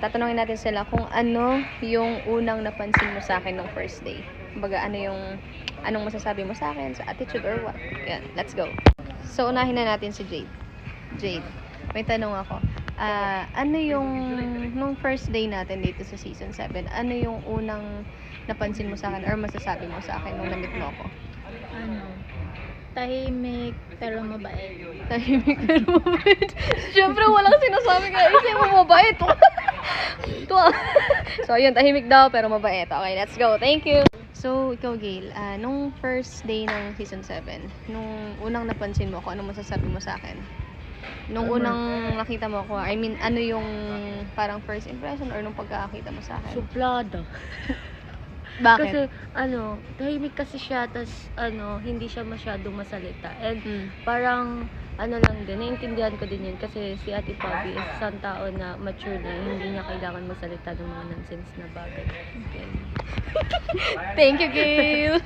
Tatanungin natin sila kung ano yung unang napansin mo sa akin nung first day. Kumbaga, anong masasabi mo sa akin, sa attitude or what. Yan, let's go. So, unahin na natin si Jade. Jade, may tanong ako. Ano yung, nung first day natin dito sa season 7, ano yung unang napansin mo sa akin or masasabi mo sa akin nung na-meet mo ako? Tahimik pero mabait. Tahimik pero mabait. Siyempre, walang sinasabi ka. Isip mo mabait. So, ayun, tahimik daw pero mabait. Okay, let's go. Thank you. So, ikaw, Gail, nung first day ng season 7, nung unang napansin mo ako, ano masasabi mo sa akin? Nung unang nakita mo ako, I mean, ano yung parang first impression or nung pagkakakita mo sa akin? Suplada. Bakit? Kasi tahimik kasi siya, tas hindi siya masyadong masalita. And parang lang din, naiintindihan ko din yun kasi si Ate Poppy is isang tao na mature na, hindi niya kailangan magsalita ng mga nonsense na bagay. Okay. Thank you, Gail.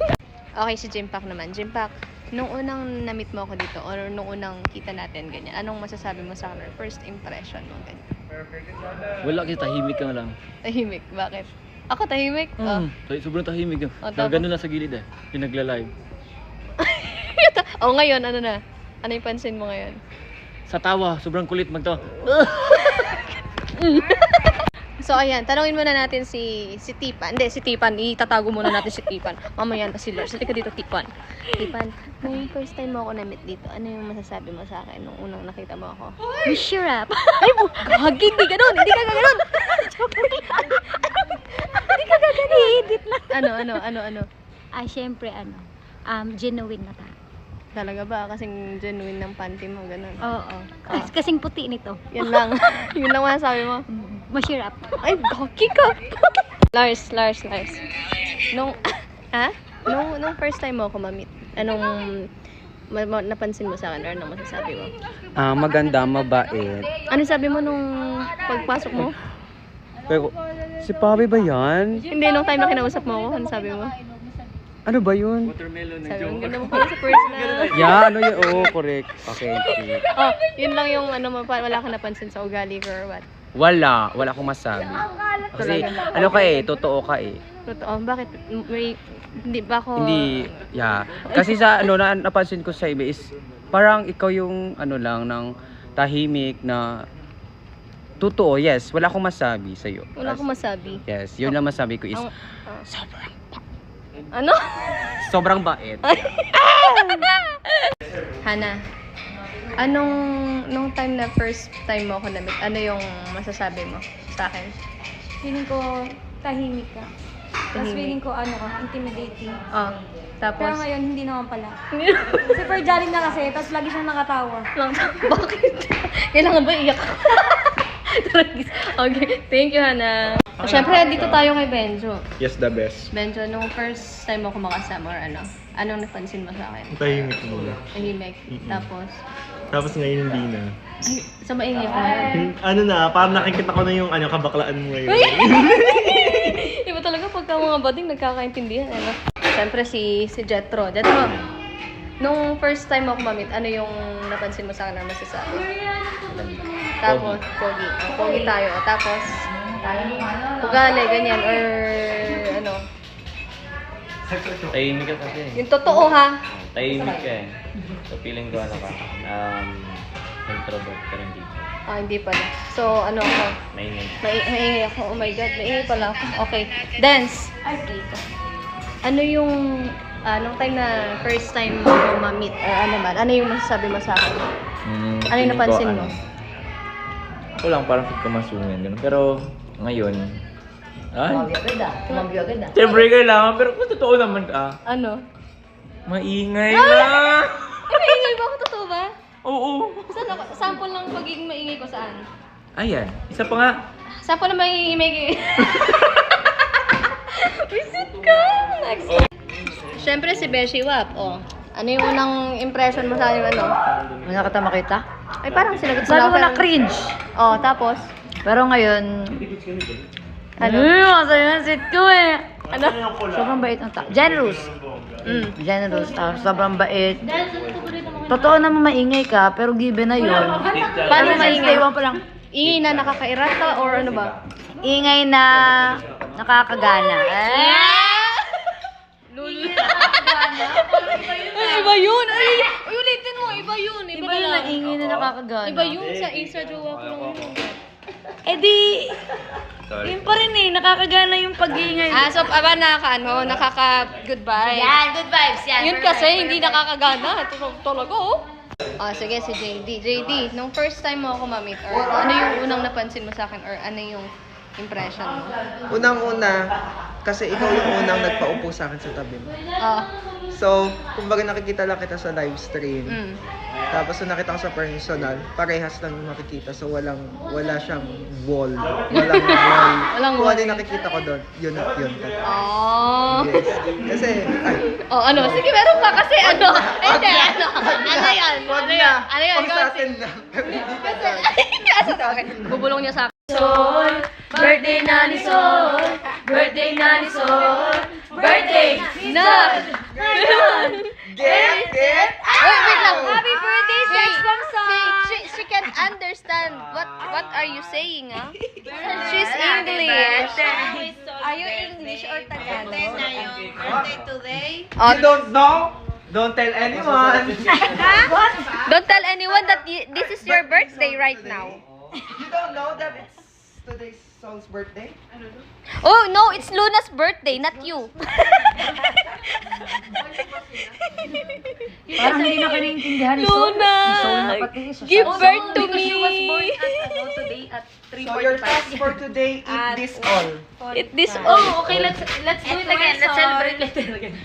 Okay, si Jimpak naman. Jimpak, nung unang na-meet mo ako dito or nung unang kita natin, ganyan, anong masasabi mo sa akin? First impression mo, ganyan. Wala kasi tahimik ka nga lang. Tahimik, bakit? Ako tahimik? Sobrang tahimik ka. Tapos? Gano'n lang sa gilid eh. Pinagla-live. Ngayon, ano na? Ano yung pansin mo ngayon? Sa tawa, sobrang kulit magtawa. So, ayan, tanongin muna natin si Tipan. Hindi, si Tipan. Itatago muna natin si Tipan. Mamaya na si Lars. Halika dito, Tipan. Tipan, nung first time mo ako na-meet dito, ano yung masasabi mo sa akin nung unang nakita mo ako? We sure up. Ay, gagi, hindi ganun. Hindi ka ganun. Hindi ka ganun. I-edit lang. Ano? Syempre genuine na ta. Talaga ba? Kasing genuine ng panty mo, ganun. Oo. Kasing puti nito. Yan lang. Yun lang masasabi mo. Ma-sure up. Ay, gagi ka. Lars. Nung first time mo ako ma-meet, anong napansin mo sa akin or anong masasabi mo? Maganda, mabait. Ano sabi mo nung pagpasok mo? Pero, si Papi ba yan? Hindi, nung time na kinausap mo ako, ano sabi mo? Ano ba yun? Watermelon Sabi mo, ganda mo pala sa personal. Yeah, ano yun? Oo, correct. Okay, okay. Yun lang yung wala ka napansin sa ugali ko or what? Wala akong masabi. Kasi, ano ka eh, totoo ka eh. Totoo, bakit? Hindi ba ako... Hindi, yeah. Kasi sa, napansin ko sa iba is, parang ikaw yung, lang, ng tahimik na, totoo, yes, wala akong masabi sa'yo. Wala akong masabi. Yes, yun lang masabi ko is, sobrang Ano? sobrang bait. Hana, nung time na first time mo ako na-meet, ano yung masasabi mo sa akin? Feeling ko tahimik ka. Tapos Tahimik. feeling ko intimidating. Tapos? Pero ngayon hindi naman pala. Super jolly na kasi, tapos lagi siyang nakatawa. Bakit? Kailangan ba iyak? Okay, thank you, Hana. Siyempre, dito tayo kay Benjo. Yes, the best. Benjo, nung first time mo ako makasama or anong napansin mo sa akin? Tahimik muna. Tahimik. Tapos ngayon hindi na. Ay, sa maingay ko ngayon. Parang nakikita ko na yung kabaklaan mo ngayon. Iba talaga pagka mga bading nagkakaintindihan. Siyempre si Jetro. Nung first time ako ma-meet, ano yung napansin mo sa akin na masasabi? Tapos, pogi. Pogi tayo. Tapos, ugali, ganyan, or Tahimik ka kasi. yung totoo ha. Tahimik ka eh. So feeling ko introvert pero hindi. Hindi pala. So, ako? Maingay. Maingay ako. Oh my God, maingay pala ako. Okay. Dance. Dito. Ano yung, nung time na first time mo ma-meet or ano yung masasabi mo sa akin? Ano yung napansin mo? Ako lang, parang fit ko masungin. Ganun. Pero ngayon, siyempre kailangan, pero kung totoo naman Ano? maingay na. Ay, maingay ba ako? Totoo ba? Oo. Saan ako? Sample lang pagiging maingay ko saan? Ayan, isa pa nga. Sample na maingay. Visit ka! Next. Siyempre si Beshi Wap. Ano yung unang impression mo sa akin? Wala ka makita? Ay, parang sinagot Sabi mo pero- na cringe. Tapos? Pero ngayon, Ano? masaya yung sit ko eh. Ano? Sobrang bait ng tao. Generous. Generous. Sobrang bait. Totoo naman maingay ka, pero given na yun. Paano Ever since maingay? day one pa lang, Ingay na nakakairata or ano ba? Ingay na nakakagana. Ay, iba yun! Ay, ulitin mo, iba yun. Iba yun ang ingay na nakakagana. Iba yun sa jowa ko lang yun. Eh di, yun pa rin eh, nakakagana yung pag-ingay. So, nakaka-goodbye. Yan, good vibes yan. Yun kasi, hindi nakakagana. Ito talaga, oh. Sige, si JD. JD, nung first time mo ako ma-meet, or ano yung unang napansin mo sa akin, or ano yung impression mo? Unang-una, kasi ikaw yung unang nagpaupo sa akin sa tabi mo. So, kumbaga nakikita lang kita sa live stream. Tapos nung nakita ko sa personal, parehas lang yung makikita. So, wala siyang wall. Walang wall. Walang Kung wall. ano yung nakikita ko doon, yun at yun. Oh. Yes. Kasi, ay, Ano? Sige, meron pa kasi ano. Hindi, ano? Ano yan? wag Ano na. yan? Ano yan? Pang sa atin na. Pero hindi ka doon. Asa sa akin? Bubulong niya sa akin. Birthday na ni Sol! Birthday na ni Sol! Birthday Na! Get! Wait lang. Happy birthday, sex from Sol! She can't understand. What are you saying, ah? She's English. Are you English or Tagalog? You don't know? Don't tell anyone. Don't tell anyone that this is your birthday right now. You don't know that it's today's Sol's birthday? Oh, no, it's Luna's birthday, not you. Parang hindi na kaniintindihan ni Sol. Luna! Ni Sol na pati. Give birth to me. She was born at today at So your task for today, eat this all. Eat this all. Oh, okay, let's do it again. Let's celebrate later again.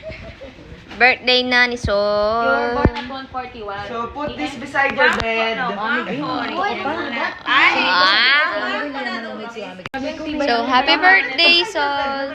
Birthday na ni You were Sol. born at 141. So put this beside your bed. So, happy birthday, Sol.